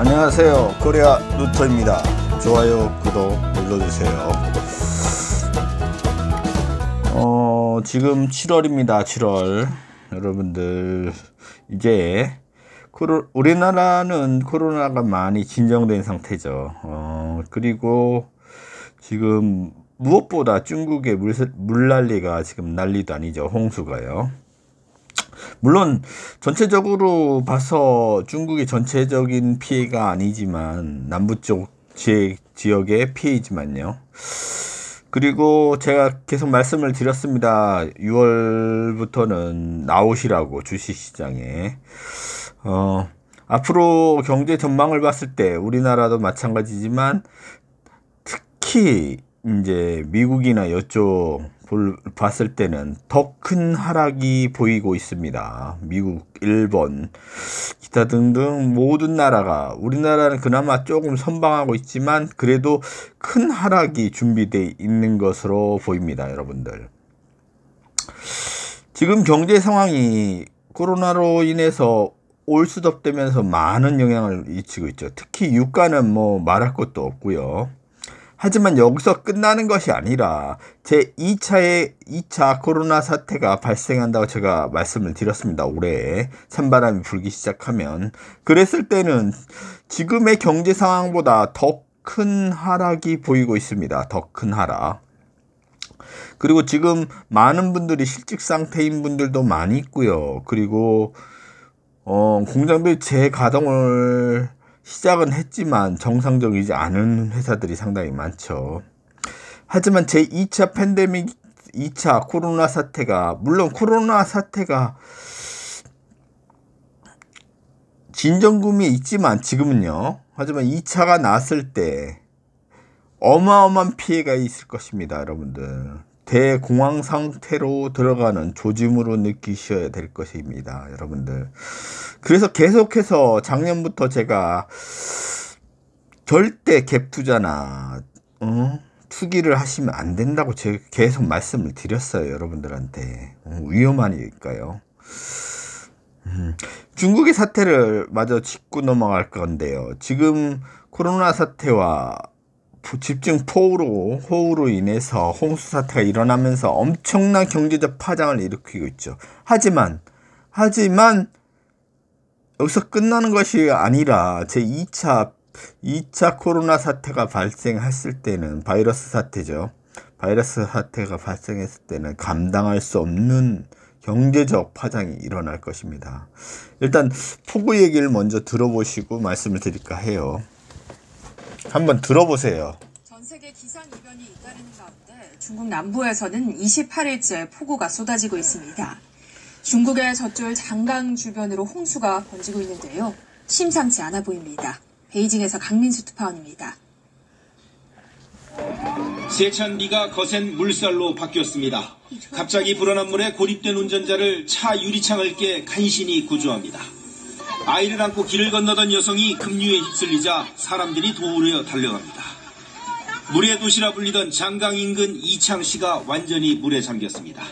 안녕하세요, 코리아 루터입니다. 좋아요, 구독 눌러주세요. 지금 7월입니다. 7월. 여러분들, 이제 우리나라는 코로나가 많이 진정된 상태죠. 그리고 지금 무엇보다 중국의 물난리가 지금 난리도 아니죠. 홍수가요. 물론 전체적으로 봐서 중국의 전체적인 피해가 아니지만 남부 쪽 지역의 피해이지만요. 그리고 제가 계속 말씀을 드렸습니다. 6월부터는 나오시라고, 주식시장에. 앞으로 경제 전망을 봤을 때 우리나라도 마찬가지지만 특히 이제 미국이나 이쪽 봤을 때는 더 큰 하락이 보이고 있습니다. 미국, 일본, 기타 등등 모든 나라가, 우리나라는 그나마 조금 선방하고 있지만 그래도 큰 하락이 준비되어 있는 것으로 보입니다. 여러분들, 지금 경제 상황이 코로나로 인해서 올수덥되면서 많은 영향을 미치고 있죠. 특히 유가는 뭐 말할 것도 없고요. 하지만 여기서 끝나는 것이 아니라 제2차 코로나 사태가 발생한다고 제가 말씀을 드렸습니다. 올해 찬바람이 불기 시작하면. 그랬을 때는 지금의 경제 상황보다 더 큰 하락이 보이고 있습니다. 더 큰 하락. 그리고 지금 많은 분들이 실직 상태인 분들도 많이 있고요. 그리고 공장들 재가동을 시작은 했지만 정상적이지 않은 회사들이 상당히 많죠. 하지만 제2차 팬데믹, 2차 코로나 사태가, 물론 코로나 사태가 진정금이 있지만 지금은요. 하지만 2차가 났을 때 어마어마한 피해가 있을 것입니다. 여러분들, 대공황 상태로 들어가는 조짐으로 느끼셔야 될 것입니다. 여러분들, 그래서 계속해서 작년부터 제가 절대 갭 투자나 투기를 하시면 안 된다고 제가 계속 말씀을 드렸어요. 여러분들한테. 위험하니까요. 중국의 사태를 마저 짚고 넘어갈 건데요. 지금 코로나 사태와 집중 호우로 인해서 홍수 사태가 일어나면서 엄청난 경제적 파장을 일으키고 있죠. 하지만 여기서 끝나는 것이 아니라 제2차 코로나 사태가 발생했을 때는, 바이러스 사태죠. 바이러스 사태가 발생했을 때는 감당할 수 없는 경제적 파장이 일어날 것입니다. 일단 폭우 얘기를 먼저 들어보시고 말씀을 드릴까 해요. 한번 들어보세요. 전 세계 기상이변이 잇따르는 가운데 중국 남부에서는 28일째 폭우가 쏟아지고 있습니다. 중국의 젖줄 장강 주변으로 홍수가 번지고 있는데요. 심상치 않아 보입니다. 베이징에서 강민수 특파원입니다. 세찬 비가 거센 물살로 바뀌었습니다. 갑자기 불어난 물에 고립된 운전자를 차 유리창을 깨 간신히 구조합니다. 아이를 안고 길을 건너던 여성이 급류에 휩쓸리자 사람들이 도우려 달려갑니다. 물의 도시라 불리던 장강 인근 이창시가 완전히 물에 잠겼습니다.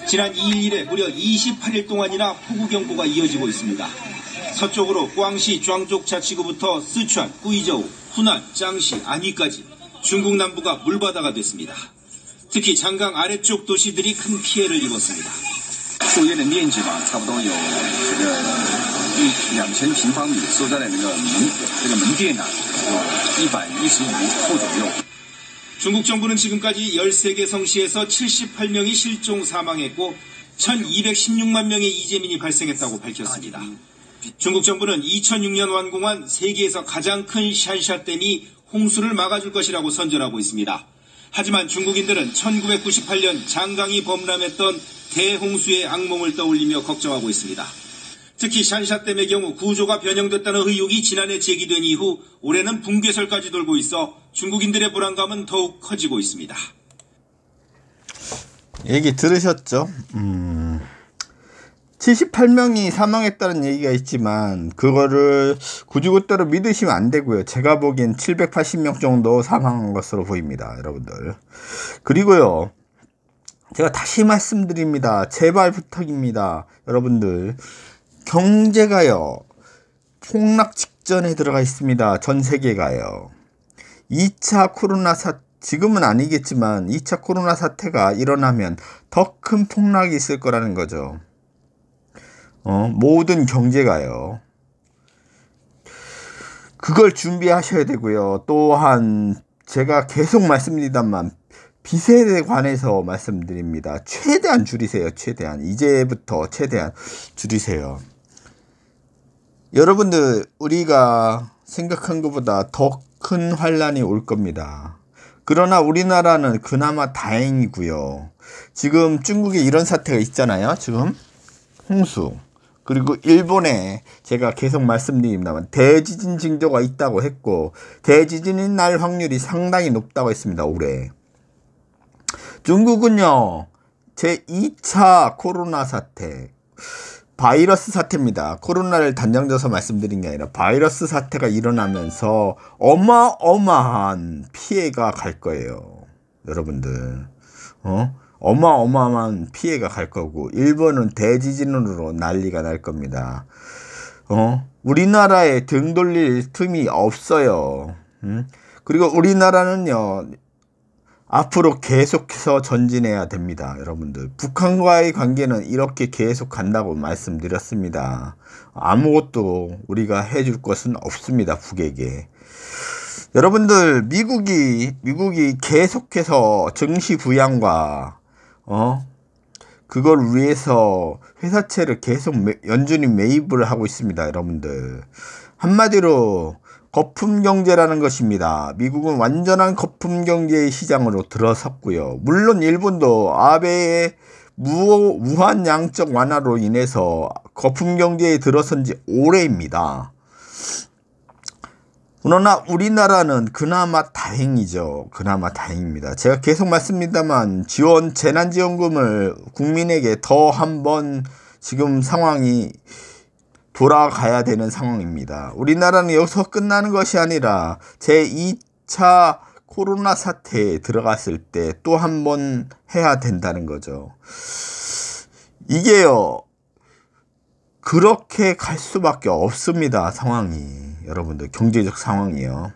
지난 2일 이래 무려 28일 동안이나 폭우경보가 이어지고 있습니다. 서쪽으로 꽝시 庄 쪽 자치구부터 스촨, 구이저우, 후난, 짱시, 안휘까지 중국 남부가 물바다가 됐습니다. 특히 장강 아래쪽 도시들이 큰 피해를 입었습니다. 树叶的面积吧，差不多有这个2000平方米，所在的这个门店呢，有115户左右。 중국 정부는 지금까지 13개 성시에서 78명이 실종 사망했고 1216만 명의 이재민이 발생했다고 밝혔습니다. 중국 정부는 2006년 완공한 세계에서 가장 큰 샨샤댐이 홍수를 막아줄 것이라고 선전하고 있습니다. 하지만 중국인들은 1998년 장강이 범람했던 대홍수의 악몽을 떠올리며 걱정하고 있습니다. 특히 샨샤댐의 경우 구조가 변형됐다는 의혹이 지난해 제기된 이후 올해는 붕괴설까지 돌고 있어 중국인들의 불안감은 더욱 커지고 있습니다. 얘기 들으셨죠? 78명이 사망했다는 얘기가 있지만 그거를 굳이그대로 믿으시면 안 되고요. 제가 보기엔 780명 정도 사망한 것으로 보입니다. 여러분들. 그리고요, 제가 다시 말씀드립니다. 제발 부탁입니다. 여러분들, 경제가요 폭락 역전에 들어가 있습니다. 전 세계가요. 2차 코로나 지금은 아니겠지만 2차 코로나 사태가 일어나면 더 큰 폭락이 있을 거라는 거죠. 모든 경제가요. 그걸 준비하셔야 되고요. 또한 제가 계속 말씀드리다만 빚에 관해서 말씀드립니다. 최대한 줄이세요. 최대한. 이제부터 최대한 줄이세요. 여러분들, 우리가 생각한 것보다 더 큰 환란이 올 겁니다. 그러나 우리나라는 그나마 다행이고요. 지금 중국에 이런 사태가 있잖아요. 지금 홍수, 그리고 일본에 제가 계속 말씀드립니다만 대지진 징조가 있다고 했고 대지진이 날 확률이 상당히 높다고 했습니다. 올해. 중국은요, 제2차 코로나 사태, 바이러스 사태입니다. 코로나를 단정져서 말씀드린 게 아니라 바이러스 사태가 일어나면서 어마어마한 피해가 갈 거예요. 여러분들. 어마어마한 피해가 갈 거고, 일본은 대지진으로 난리가 날 겁니다. 우리나라에 등 돌릴 틈이 없어요. 그리고 우리나라는요, 앞으로 계속해서 전진해야 됩니다. 여러분들, 북한과의 관계는 이렇게 계속 간다고 말씀드렸습니다. 아무것도 우리가 해줄 것은 없습니다. 북에게. 여러분들, 미국이 계속해서 증시 부양과 그걸 위해서 회사채를 계속 연준이 매입을 하고 있습니다. 여러분들, 한마디로 거품 경제라는 것입니다. 미국은 완전한 거품 경제의 시장으로 들어섰고요. 물론 일본도 아베의 무한 양적 완화로 인해서 거품 경제에 들어선 지 오래입니다. 그러나 우리나라는 그나마 다행이죠. 그나마 다행입니다. 제가 계속 말씀드립니다만 재난지원금을 국민에게 더 한번 지금 상황이 돌아가야 되는 상황입니다. 우리나라는 여기서 끝나는 것이 아니라 제2차 코로나 사태에 들어갔을 때 또 한 번 해야 된다는 거죠. 이게요, 그렇게 갈 수밖에 없습니다. 상황이. 여러분들, 경제적 상황이요.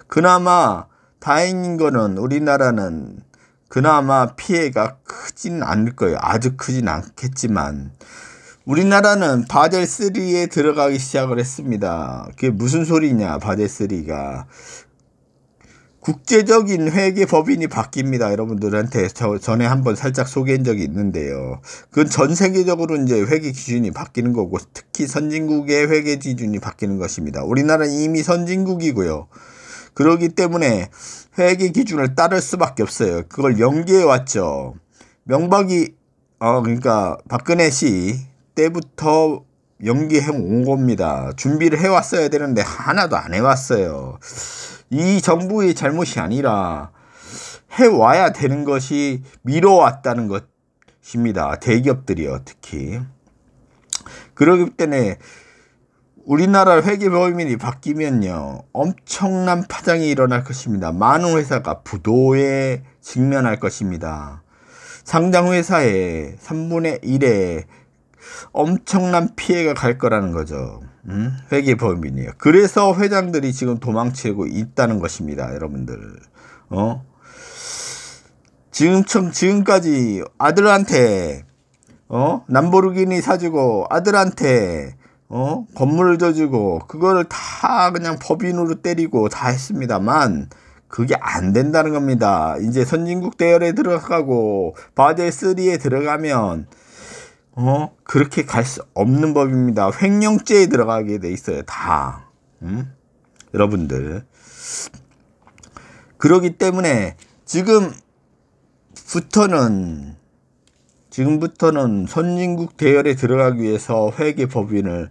그나마 다행인 거는 우리나라는 그나마 피해가 크진 않을 거예요. 아주 크진 않겠지만 우리나라는 바젤3에 들어가기 시작을 했습니다. 그게 무슨 소리냐, 바젤3가. 국제적인 회계 법인이 바뀝니다. 여러분들한테 전에 한번 살짝 소개한 적이 있는데요. 그건 전 세계적으로 이제 회계 기준이 바뀌는 거고, 특히 선진국의 회계 기준이 바뀌는 것입니다. 우리나라는 이미 선진국이고요. 그렇기 때문에 회계 기준을 따를 수밖에 없어요. 그걸 연기해 왔죠. 명박이, 그러니까 박근혜 씨 때부터 연기해 온 겁니다. 준비를 해왔어야 되는데 하나도 안 해왔어요. 이 정부의 잘못이 아니라 해와야 되는 것이 미뤄왔다는 것입니다. 대기업들이요, 특히. 그렇기 때문에 우리나라 회계법인이 바뀌면요, 엄청난 파장이 일어날 것입니다. 많은 회사가 부도에 직면할 것입니다. 상장회사의 3분의 1에 엄청난 피해가 갈 거라는 거죠. 회계법인이요. 그래서 회장들이 지금 도망치고 있다는 것입니다. 여러분들. 지금까지 아들한테 람보르기니 사주고, 아들한테 건물을 줘주고, 그거를 다 그냥 법인으로 때리고 다 했습니다만 그게 안 된다는 겁니다. 이제 선진국 대열에 들어가고 바젤3에 들어가면 그렇게 갈 수 없는 법입니다. 횡령죄에 들어가게 돼 있어요. 다. 여러분들. 그러기 때문에 지금부터는 선진국 대열에 들어가기 위해서 회계법인을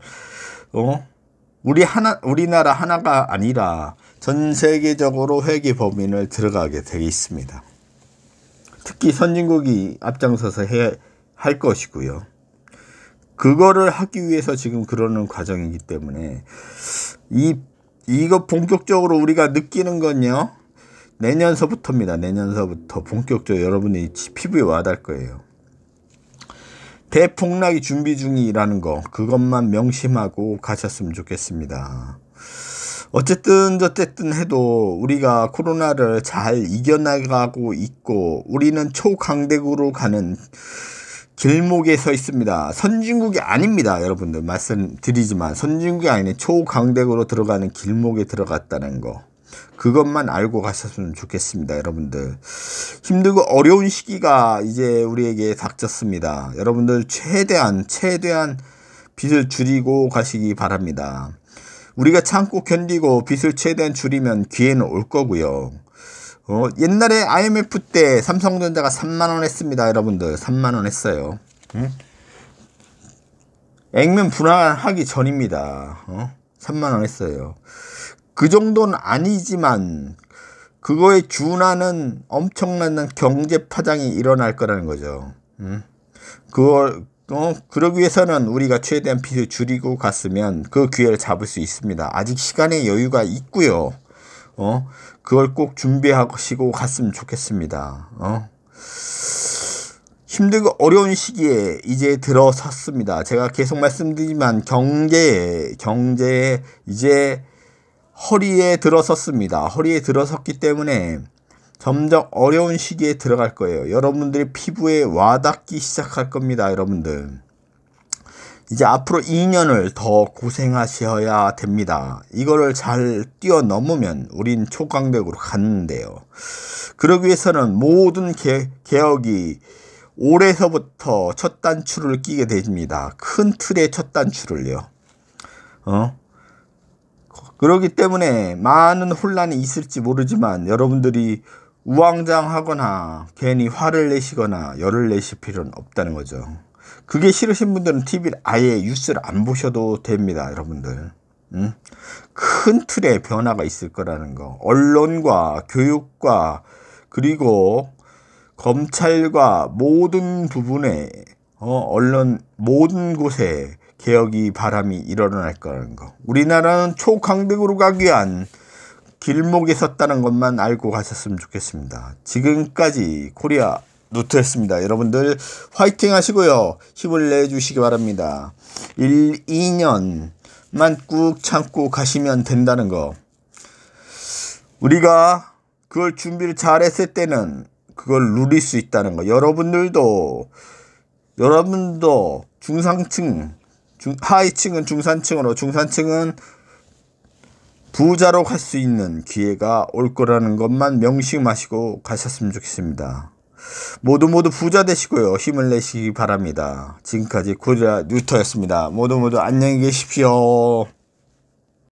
우리나라 하나가 아니라 전 세계적으로 회계법인을 들어가게 되어 있습니다. 특히 선진국이 앞장서서 해야 할 것이고요. 그거를 하기 위해서 지금 그러는 과정이기 때문에 이거 본격적으로 우리가 느끼는 건요, 내년서부터입니다. 내년서부터 본격적으로 여러분이 피부에 와닿을 거예요. 대폭락이 준비 중이라는 거, 그것만 명심하고 가셨으면 좋겠습니다. 어쨌든 저쨌든 해도 우리가 코로나를 잘 이겨나가고 있고 우리는 초강대국으로 가는 길목에 서 있습니다. 선진국이 아닙니다. 여러분들 말씀드리지만 선진국이 아닌 초강대국으로 들어가는 길목에 들어갔다는 거, 그것만 알고 가셨으면 좋겠습니다. 여러분들 힘들고 어려운 시기가 이제 우리에게 닥쳤습니다. 여러분들 최대한 빚을 줄이고 가시기 바랍니다. 우리가 참고 견디고 빚을 최대한 줄이면 기회는 올 거고요. 옛날에 IMF 때 삼성전자가 3만원 했습니다. 여러분들 3만원 했어요. 액면 분할하기 전입니다. 3만원 했어요. 그 정도는 아니지만 그거에 준하는 엄청난 경제 파장이 일어날 거라는 거죠. 그러기 위해서는 우리가 최대한 빚을 줄이고 갔으면 그 기회를 잡을 수 있습니다. 아직 시간의 여유가 있고요. 그걸 꼭 준비하시고 갔으면 좋겠습니다. 힘들고 어려운 시기에 이제 들어섰습니다. 제가 계속 말씀드리지만 경제에 이제 허리에 들어섰습니다. 허리에 들어섰기 때문에 점점 어려운 시기에 들어갈 거예요. 여러분들의 피부에 와닿기 시작할 겁니다. 여러분들 이제 앞으로 2년을 더 고생하셔야 됩니다. 이거를 잘 뛰어넘으면 우린 초강대국으로 갔는데요. 그러기 위해서는 모든 개혁이 올해서부터 첫 단추를 끼게 됩니다. 큰 틀의 첫 단추를요. 그렇기 때문에 많은 혼란이 있을지 모르지만 여러분들이 우왕좌왕하거나 괜히 화를 내시거나 열을 내실 필요는 없다는 거죠. 그게 싫으신 분들은 TV를 아예 뉴스를 안 보셔도 됩니다. 여러분들 큰 틀의 변화가 있을 거라는 거, 언론과 교육과 그리고 검찰과 모든 부분에 언론 모든 곳에 개혁이 바람이 일어날 거라는 거, 우리나라는 초강대국으로 가기 위한 길목에 섰다는 것만 알고 가셨으면 좋겠습니다. 지금까지 코리아 노트였습니다. 여러분들 화이팅 하시고요. 힘을 내주시기 바랍니다. 2년만 꾹 참고 가시면 된다는 거, 우리가 그걸 준비를 잘 했을 때는 그걸 누릴 수 있다는 거, 여러분도 중상층, 하위층은 중산층으로, 중산층은 부자로 갈 수 있는 기회가 올 거라는 것만 명심하시고 가셨으면 좋겠습니다. 모두 부자 되시고요. 힘을 내시기 바랍니다. 지금까지 코리아 뉴터였습니다. 모두 안녕히 계십시오.